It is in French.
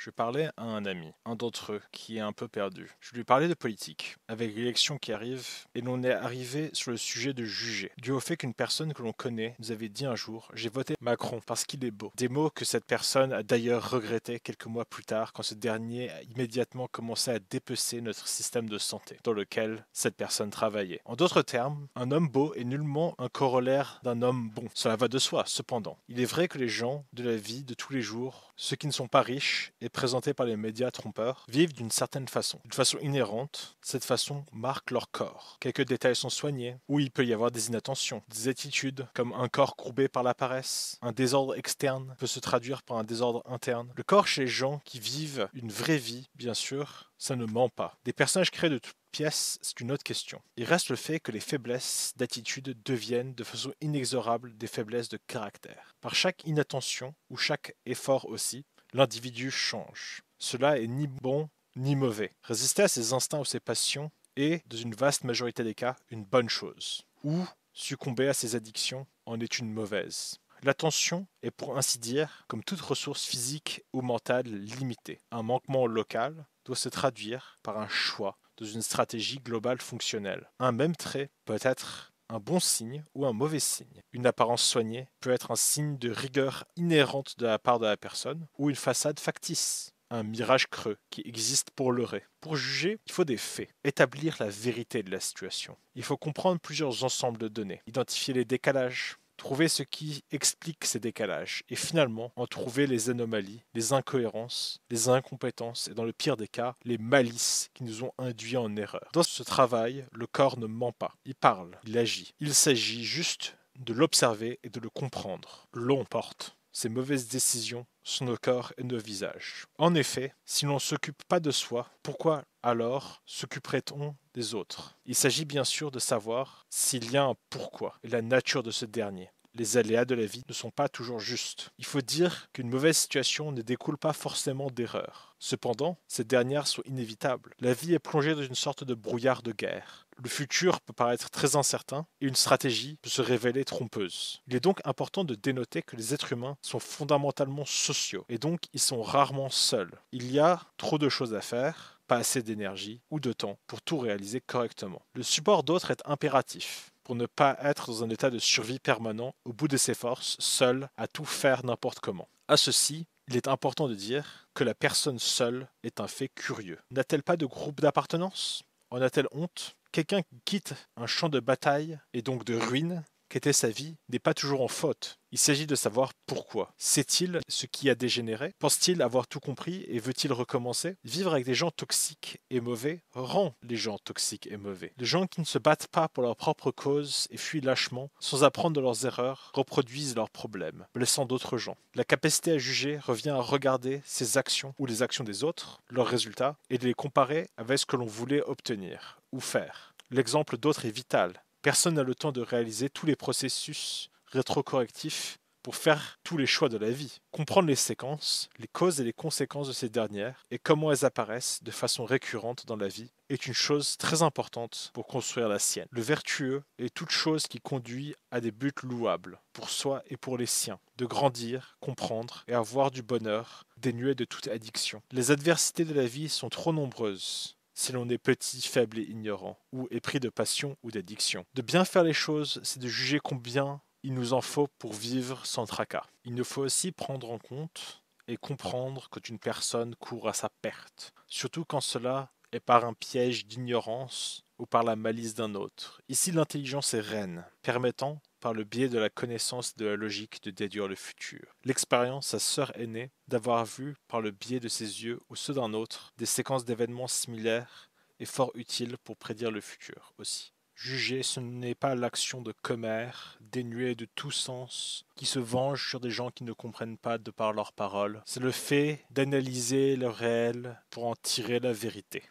Je parlais à un ami, un d'entre eux, qui est un peu perdu. Je lui parlais de politique, avec l'élection qui arrive, et l'on est arrivé sur le sujet de juger, dû au fait qu'une personne que l'on connaît nous avait dit un jour « J'ai voté Macron parce qu'il est beau ». Des mots que cette personne a d'ailleurs regretté quelques mois plus tard quand ce dernier a immédiatement commencé à dépecer notre système de santé, dans lequel cette personne travaillait. En d'autres termes, un homme beau est nullement un corollaire d'un homme bon. Cela va de soi, cependant. Il est vrai que les gens de la vie de tous les jours, ceux qui ne sont pas riches et présentés par les médias trompeurs, vivent d'une certaine façon. D'une façon inhérente, cette façon marque leur corps. Quelques détails sont soignés, où il peut y avoir des inattentions, des attitudes, comme un corps courbé par la paresse. Un désordre externe peut se traduire par un désordre interne. Le corps chez les gens qui vivent une vraie vie, bien sûr, ça ne ment pas. Des personnages créés de toutes pièces, c'est une autre question. Il reste le fait que les faiblesses d'attitude deviennent de façon inexorable des faiblesses de caractère. Par chaque inattention, ou chaque effort aussi, l'individu change. Cela est ni bon ni mauvais. Résister à ses instincts ou ses passions est, dans une vaste majorité des cas, une bonne chose. Ou succomber à ses addictions en est une mauvaise. L'attention est pour ainsi dire, comme toute ressource physique ou mentale limitée. Un manquement local doit se traduire par un choix dans une stratégie globale fonctionnelle. Un même trait peut être un bon signe ou un mauvais signe. Une apparence soignée peut être un signe de rigueur inhérente de la part de la personne ou une façade factice. Un mirage creux qui existe pour leurrer. Pour juger, il faut des faits, établir la vérité de la situation. Il faut comprendre plusieurs ensembles de données, identifier les décalages, trouver ce qui explique ces décalages et finalement en trouver les anomalies, les incohérences, les incompétences et dans le pire des cas, les malices qui nous ont induits en erreur. Dans ce travail, le corps ne ment pas, il parle, il agit. Il s'agit juste de l'observer et de le comprendre. L'on porte ces mauvaises décisions sur nos corps et nos visages. En effet, si l'on ne s'occupe pas de soi, pourquoi alors s'occuperait-on des autres? Il s'agit bien sûr de savoir s'il y a un pourquoi et la nature de ce dernier. Les aléas de la vie ne sont pas toujours justes. Il faut dire qu'une mauvaise situation ne découle pas forcément d'erreurs. Cependant, ces dernières sont inévitables. La vie est plongée dans une sorte de brouillard de guerre. Le futur peut paraître très incertain et une stratégie peut se révéler trompeuse. Il est donc important de dénoter que les êtres humains sont fondamentalement sociaux et donc ils sont rarement seuls. Il y a trop de choses à faire, pas assez d'énergie ou de temps pour tout réaliser correctement. Le support d'autres est impératif pour ne pas être dans un état de survie permanent au bout de ses forces, seul, à tout faire n'importe comment. À ceci, il est important de dire que la personne seule est un fait curieux. N'a-t-elle pas de groupe d'appartenance? En a-t-elle honte? Quelqu'un qui quitte un champ de bataille et donc de ruines qu'était sa vie n'est pas toujours en faute. Il s'agit de savoir pourquoi. Sait-il ce qui a dégénéré? Pense-t-il avoir tout compris et veut-il recommencer? Vivre avec des gens toxiques et mauvais rend les gens toxiques et mauvais. Les gens qui ne se battent pas pour leur propre cause et fuient lâchement, sans apprendre de leurs erreurs, reproduisent leurs problèmes, blessant d'autres gens. La capacité à juger revient à regarder ses actions ou les actions des autres, leurs résultats, et de les comparer avec ce que l'on voulait obtenir ou faire. L'exemple d'autres est vital. Personne n'a le temps de réaliser tous les processus rétrocorrectifs pour faire tous les choix de la vie. Comprendre les séquences, les causes et les conséquences de ces dernières et comment elles apparaissent de façon récurrente dans la vie est une chose très importante pour construire la sienne. Le vertueux est toute chose qui conduit à des buts louables, pour soi et pour les siens, de grandir, comprendre et avoir du bonheur, dénué de toute addiction. Les adversités de la vie sont trop nombreuses si l'on est petit, faible et ignorant, ou épris de passion ou d'addiction. De bien faire les choses, c'est de juger combien il nous en faut pour vivre sans tracas. Il nous faut aussi prendre en compte et comprendre quand une personne court à sa perte, surtout quand cela est par un piège d'ignorance ou par la malice d'un autre. Ici, l'intelligence est reine, permettant, par le biais de la connaissance et de la logique, de déduire le futur. L'expérience, sa sœur aînée, d'avoir vu, par le biais de ses yeux ou ceux d'un autre, des séquences d'événements similaires est fort utile pour prédire le futur aussi. Juger, ce n'est pas l'action de commère, dénuée de tout sens, qui se venge sur des gens qui ne comprennent pas de par leurs paroles. C'est le fait d'analyser le réel pour en tirer la vérité.